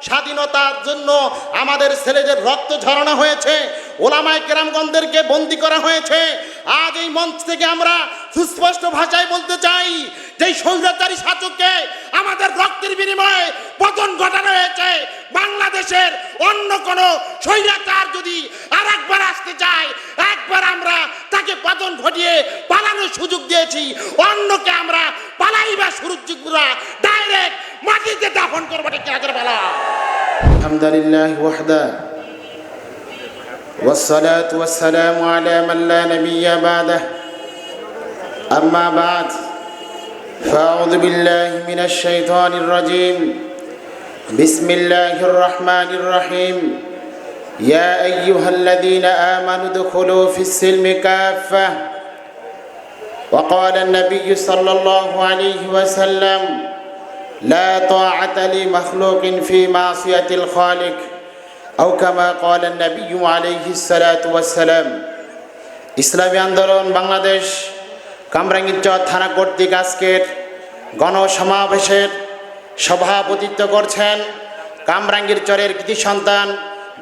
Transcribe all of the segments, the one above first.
স্বাধীনতার জন্য আমাদের ছেলেদের রক্ত ঝরানো হয়েছে, ওলামায়ে কেরামগণদেরকে বন্দী করা হয়েছে। আজ এই মঞ্চ থেকে আমরা সুস্পষ্ট ভাষায় বলতে চাই যে স্বৈরাচারী শাসককে আমাদের রক্তের বিনিময়ে পতন ঘটানো হয়েছে। বাংলাদেশের অন্য কোন স্বৈরাচার যদি আর একবার আসতে চায়, একবার আমরা তাকে পতন ঘটিয়ে পালানোর সুযোগ দিয়েছি, অন্যকে আমরা পালাইবার সুযোগ ডাইরেক্ট মাটিতে দাফন করবো। ঠিক আছে বলা আলহামদুলিল্লাহ ওয়াহদা والصلاة والسلام على من لا نبي بعده أما بعد فأعوذ بالله من الشيطان الرجيم بسم الله الرحمن الرحيم يا أيها الذين آمنوا ادخلوا في السلم كافة وقال النبي صلى الله عليه وسلم لا طاعة لمخلوق في معصية الخالق أو كما قال النبي عليه الصلاة والسلام ইসলামী আন্দোলন বাংলাদেশ কামরাঙ্গীরচর থানা কর্তৃক আজকের গণসমাবেশের সভাপতিত্ব করছেন কামরাঙ্গীরচরের কৃতি সন্তান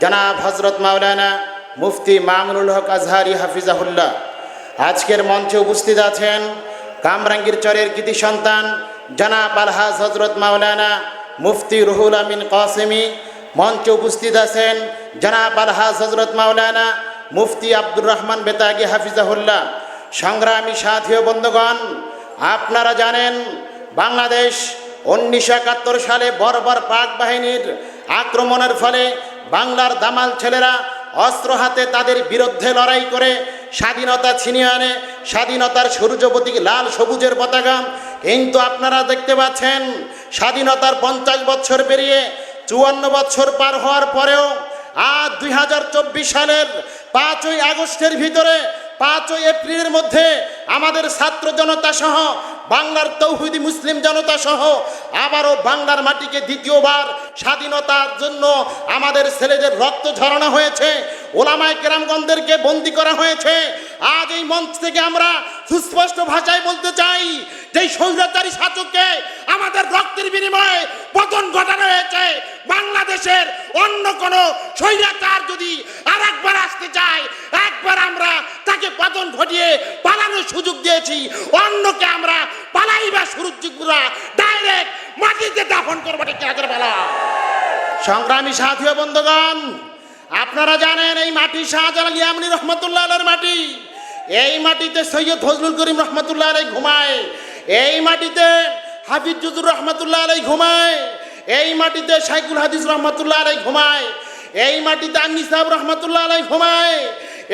জনাব হযরত মাওলানা মুফতি মামুনুল হক আজহারি হাফিজাহুল্লাহ। আজকের মঞ্চে উপস্থিত আছেন কামরাঙ্গীরচরের কৃতি সন্তান জনাব আলহাজ হযরত মাওলানা মুফতি রুহুল আমিন কাসেমি। মঞ্চে উপস্থিত আছেন জনাব আলহাজ হযরত মাওলানা মুফতি আব্দুর রহমান বেতাগী হাফিজাহুল্লাহ। সংগ্রামী সাথী ও বন্ধুগণ, আপনারা জানেন বাংলাদেশ 1971 সালে বর্বর পাক বাহিনীর আক্রমণের ফলে বাংলার দামাল ছেলেরা অস্ত্র হাতে তাদের বিরুদ্ধে লড়াই করে স্বাধীনতা ছিনিয়ে আনে, স্বাধীনতার সূর্যপ্রতীক লাল সবুজের পতাকা। কিন্তু আপনারা দেখতে পাচ্ছেন স্বাধীনতার 50 বছর পেরিয়ে 54 বছর পার হওয়ার পরেও আজ 2024 সালের 5ই আগস্টের ভিতরে 5ই এপ্রিলের মধ্যে আমাদের ছাত্র জনতা সহ বাংলার তৌহিদি মুসলিম জনতা সহ আবারও বাংলার মাটিকে দ্বিতীয়বার স্বাধীনতার জন্য আমাদের ছেলেদের রক্ত ঝরানো হয়েছে, ওলামায়ে কেরামগণদেরকে বন্দী করা হয়েছে। আজ এই মঞ্চ থেকে আমরা সুস্পষ্ট ভাষায় বলতে চাই যে স্বৈরাচারী শাসককে আমাদের রক্তের বিনিময়ে পতন ঘটানো হয়েছে। বাংলাদেশের অন্য কোন স্বৈরাচার যদি আর একবার আসতে চায়, একবার আমরা তাকে পতন ঘটিয়ে পালানোর সুযোগ দিয়েছি, অন্যকে আমরা পালাইবার সুযোগ ডাইরেক্ট মাটিতে দাফন করবো। ঠিক আছে বলা সংগ্রামী সাথী ও বন্ধুগণ, আপনারা জানেন এই মাটি শাহজালাল ইয়ামানী রহমতুল্লাহ আলাইহির মাটি। এই মাটিতে সৈয়দ ফজলুল করিম রহমতুল্লাহ আলাইহি ঘুমায়, এই মাটিতে হাফিজ জুজুর রহমতুল্লাহ আলাইহি ঘুমায়, এই মাটিতে শাইখুল হাদিস রহমতুল্লাহ আলাইহি ঘুমায়, এই মাটিতে আন্নি সাহেব রহমতুল্লাহ আলাইহি ঘুমায়,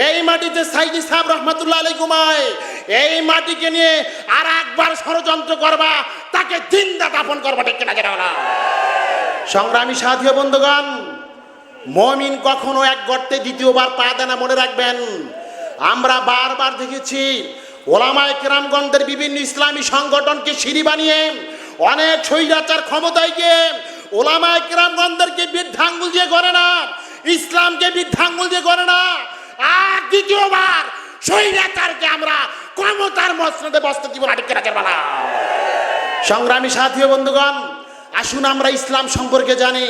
এই মাটিতে সাইদি সাহেব রহমতুল্লাহ আলাইহি ঘুমায়। এই মাটিকে নিয়ে আর একবার ষড়যন্ত্র করবা, তাকে জিন্দা দাফন করবা। ঠিক না বলা সংগ্রামী সাথী ও বন্ধুগণ, মুমিন কখনো এক গর্তে দ্বিতীয়বার পা দেয় না, মনে রাখবেন। আমরা বারবার দেখেছি ওলামায়ে কেরামগণদের বিভিন্ন ইসলামী সংগঠনকে সিঁড়ি বানিয়ে অনেক স্বৈরাচার ক্ষমতায় গিয়ে ওলামায়ে কেরামগণদেরকে বৃদ্ধাঙ্গুল দিয়ে করে না, ইসলামকে বৃদ্ধাঙ্গুল দিয়ে করে না। আর দ্বিতীয়বার স্বৈরাচারকে আমরা ক্ষমতার মসনদে বসতে দিব না। ঠিক আছে বলা সংগ্রামী সাথী ও বন্ধুগণ, আসুন আমরা ইসলাম সম্পর্কে জানি।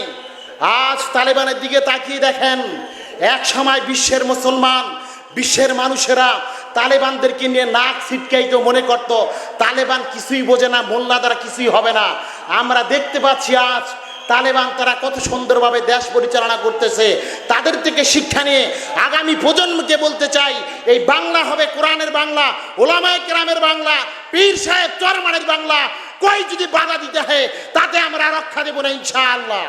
আজ তালেবানের দিকে তাকিয়ে দেখেন, এক সময় বিশ্বের মুসলমান, বিশ্বের মানুষেরা তালেবানদেরকে নিয়ে নাক ছিটকাইতো, মনে করত তালেবান কিছুই বোঝে না, মোল্লা দ্বারা কিছুই হবে না। আমরা দেখতে পাচ্ছি আজ তালেবান তারা কত সুন্দরভাবে দেশ পরিচালনা করতেছে। তাদের থেকে শিক্ষা নিয়ে আগামী প্রজন্মকে বলতে চাই, এই বাংলা হবে কোরআনের বাংলা, ওলামায়ে কেরামের বাংলা, পীর সাহেব চরমানের বাংলা। কই যদি বাধা দিতে হয় তাতে আমরা রক্ষা দেব না ইনশাআল্লাহ।